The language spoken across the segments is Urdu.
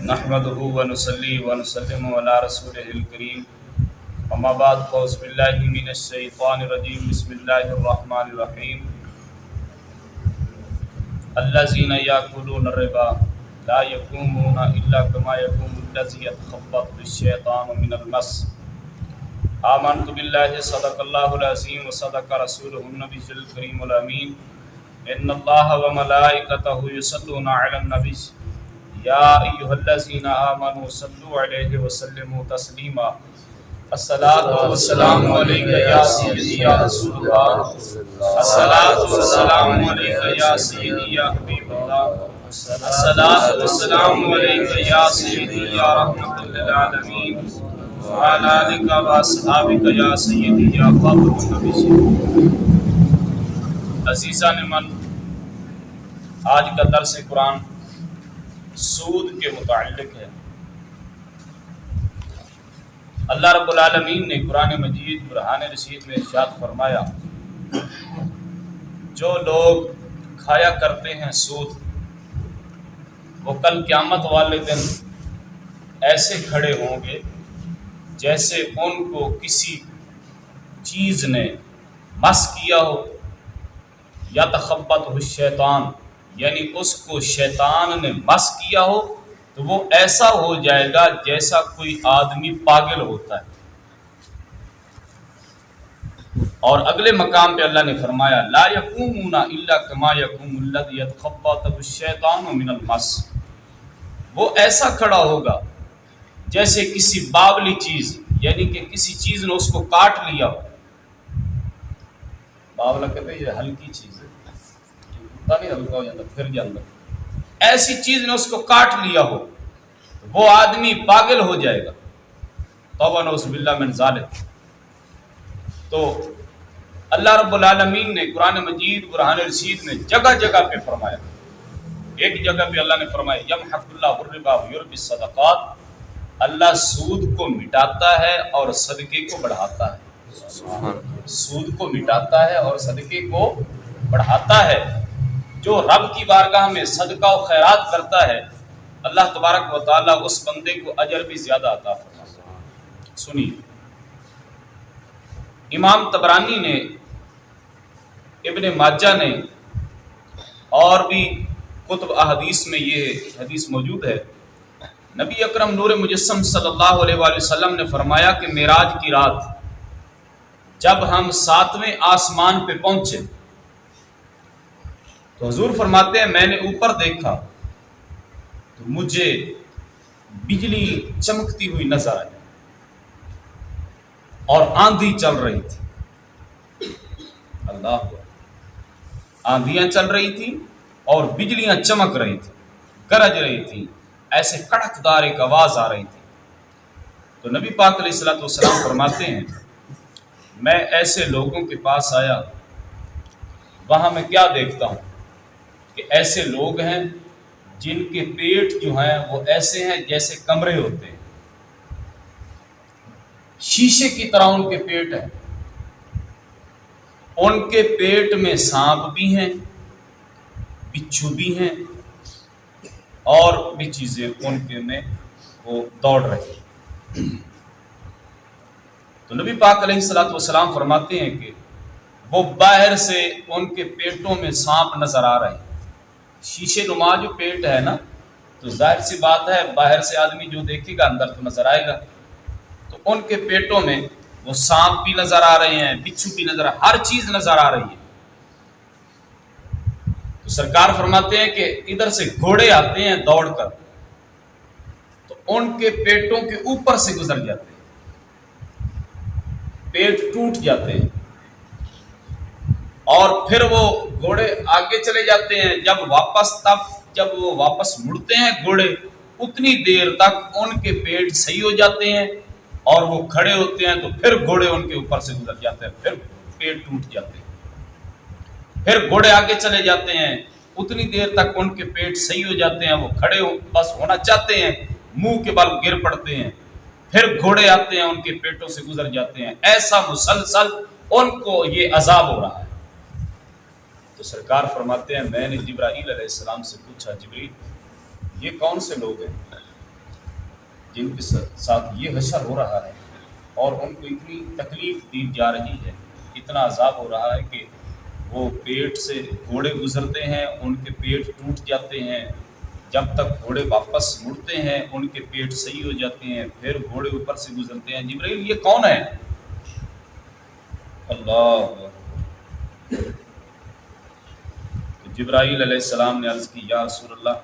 نحمده ونصلي ونسلم على رسوله الكريم اما بعد فاعوذ بالله من الشيطان الرجيم بسم الله الرحمن الرحيم الذين يأكلون الربا لا يقومون إلا كما يقوم الذي يتخبطه الشيطان من المس آمنت بالله صدق الله العظيم وصدق رسوله النبي الكريم الأمين إن الله وملائكته يصلون على النبي يا أيها الذين آمنوا صلوا عليه وسلموا تسليما الصلاة والسلام عليك يا سيدي يا رسول الله الصلاة والسلام عليك يا سيدي يا حبيب الله الصلاة والسلام عليك يا سيدي يا رحمة للعالمين وعلى آلك وأصحابك يا سيدي يا خاتم النبيين. عزیزان من، آج کا درس قرآن سود کے متعلق ہے. اللہ رب العالمین نے قرآن مجید برہان رشید میں ارشاد فرمایا، جو لوگ کھایا کرتے ہیں سود، وہ کل قیامت والے دن ایسے کھڑے ہوں گے جیسے ان کو کسی چیز نے مس کیا ہو، یا تخبط ہو شیطان، یعنی اس کو شیطان نے مس کیا ہو تو وہ ایسا ہو جائے گا جیسا کوئی آدمی پاگل ہوتا ہے. اور اگلے مقام پہ اللہ نے فرمایا لا یقومون الا کما یقوم الذی یتخبطہ الشیطان من المس، وہ ایسا کھڑا ہوگا جیسے کسی بابلی چیز، یعنی کہ کسی چیز نے اس کو کاٹ لیا ہو. باولا کہتے ہیں یہ ہلکی چیز ہے، نہیں ہلکا ہو جاتا پھر جاتا، ایسی چیز نے اس کو کاٹ لیا ہو وہ آدمی پاگل ہو جائے گا. توبہ نعوذ باللہ من ذالک. تو اللہ رب العالمین نے قرآن مجید برہان رشید میں جگہ جگہ پہ فرمایا. ایک جگہ پہ اللہ نے فرمایا یمحق اللہ الربا ویربی الصدقات، اللہ سود کو مٹاتا ہے اور صدقے کو بڑھاتا ہے. سود کو مٹاتا ہے اور صدقے کو بڑھاتا ہے. جو رب کی بارگاہ میں صدقہ و خیرات کرتا ہے اللہ تبارک و تعالیٰ اس بندے کو اجر بھی زیادہ عطا فرماتا ہے. سنیے، امام طبرانی نے، ابن ماجہ نے اور بھی کتب احادیث میں یہ حدیث موجود ہے. نبی اکرم نور مجسم صلی اللہ علیہ وآلہ وسلم نے فرمایا کہ معراج کی رات جب ہم 7ویں آسمان پہ پہنچے تو حضور فرماتے ہیں میں نے اوپر دیکھا تو مجھے بجلی چمکتی ہوئی نظر آئی اور آندھی چل رہی تھی. اللہ، آندھیاں چل رہی تھی اور بجلیاں چمک رہی تھی، گرج رہی تھی، ایسے کڑکدار ایک آواز آ رہی تھی. تو نبی پاک علیہ الصلوۃ والسلام فرماتے ہیں میں ایسے لوگوں کے پاس آیا، وہاں میں کیا دیکھتا ہوں کہ ایسے لوگ ہیں جن کے پیٹ جو ہیں وہ ایسے ہیں جیسے کمرے ہوتے ہیں، شیشے کی طرح ان کے پیٹ ہیں. ان کے پیٹ میں سانپ بھی ہیں، بچھو بھی ہیں، اور بھی چیزیں ان کے میں وہ دوڑ رہی ہیں. تو نبی پاک علیہ الصلوۃ والسلام فرماتے ہیں کہ وہ باہر سے ان کے پیٹوں میں سانپ نظر آ رہے ہیں. شیشے نما جو پیٹ ہے نا، تو ظاہر سی بات ہے باہر سے آدمی جو دیکھے گا اندر تو نظر آئے گا. تو ان کے پیٹوں میں وہ سانپ بھی نظر آ رہے ہیں، بچھو بھی نظر ہر چیز نظر آ رہی ہے. تو سرکار فرماتے ہیں کہ ادھر سے گھوڑے آتے ہیں دوڑ کر، تو ان کے پیٹوں کے اوپر سے گزر جاتے ہیں، پیٹ ٹوٹ جاتے ہیں، اور پھر وہ گھوڑے آگے چلے جاتے ہیں. جب وہ واپس مڑتے ہیں گھوڑے، اتنی دیر تک ان کے پیٹ صحیح ہو جاتے ہیں اور وہ کھڑے ہوتے ہیں، تو پھر گھوڑے ان کے اوپر سے گزر جاتے ہیں، پھر پیٹ ٹوٹ جاتے ہیں. پھر گھوڑے آگے چلے جاتے ہیں، اتنی دیر تک ان کے پیٹ صحیح ہو جاتے ہیں، وہ کھڑے بس ہونا چاہتے ہیں، منہ کے بل گر پڑتے ہیں. پھر گھوڑے آتے ہیں ان کے پیٹوں سے گزر جاتے ہیں. ایسا مسلسل ان کو یہ عذاب ہو رہا ہے. تو سرکار فرماتے ہیں میں نے جبرائیل علیہ السلام سے پوچھا جبریل یہ کون سے لوگ ہیں؟ جن کے ساتھ یہ حشر ہو رہا ہے اور ان کو اتنی تکلیف دی جا رہی ہے، اتنا عذاب ہو رہا ہے کہ وہ پیٹ سے گھوڑے گزرتے ہیں، ان کے پیٹ ٹوٹ جاتے ہیں، جب تک گھوڑے واپس مڑتے ہیں ان کے پیٹ صحیح ہو جاتے ہیں، پھر گھوڑے اوپر سے گزرتے ہیں۔ جبرائیل یہ کون ہے؟ اللہ! جبرائیل علیہ السلام نے عرض کی یا رسول اللہ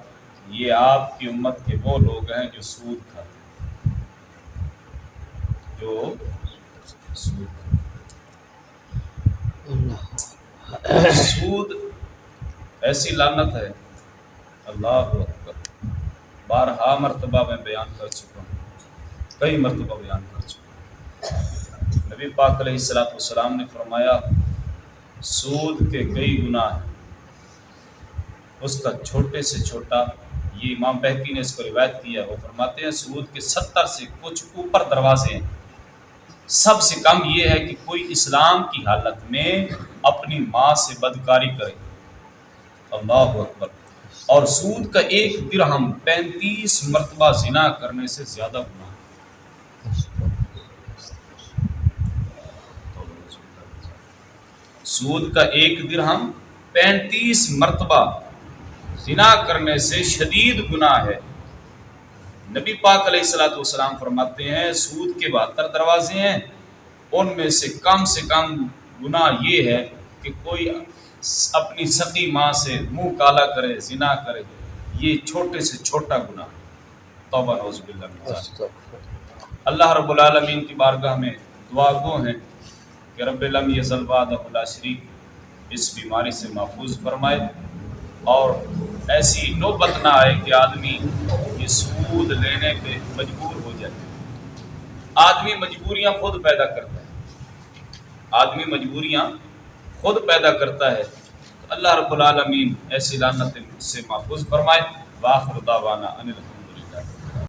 یہ آپ کی امت کے وہ لوگ ہیں جو سود کھاتے ہیں، جو سود کھاتے ہیں۔ سود ایسی لعنت ہے، اللہ اکبر، بارہا مرتبہ میں بیان کر چکا ہوں، کئی مرتبہ بیان کر چکا ہوں۔ نبی پاک علیہ السلام نے فرمایا سود کے کئی گناہ ہیں، اس کا چھوٹے سے چھوٹا، یہ امام بہقی نے اس کو روایت کیا، وہ فرماتے ہیں سود کے 70 سے کچھ اوپر دروازے ہیں، سب سے کم یہ ہے کہ کوئی اسلام کی حالت میں اپنی ماں سے بدکاری کرے، اللہ اکبر، اور سود کا 1 درہم 35 مرتبہ زنا کرنے سے زیادہ گناہ۔ سود کا 1 درہم 35 مرتبہ زنا کرنے سے شدید گناہ ہے۔ نبی پاک علیہ السلام فرماتے ہیں سود کے 72 دروازے ہیں، ان میں سے کم گناہ یہ ہے کہ کوئی اپنی سقی ماں سے منہ کالا کرے، زنا کرے، یہ چھوٹے سے چھوٹا گناہ۔ توبہ نعوذ باللہ من ذالک۔ اللہ رب العالمین کی بارگاہ میں دعا گو ہیں کہ رب لم یزل وحدہ لا شریک اس بیماری سے محفوظ فرمائے، اور ایسی نوبت نہ آئے کہ آدمی یہ سود لینے پہ مجبور ہو جائے۔ آدمی مجبوریاں خود پیدا کرتا ہے، آدمی مجبوریاں خود پیدا کرتا ہے، تو اللہ رب العالمین ایسی لعنت سے محفوظ فرمائے۔ وآخر دعوانا ان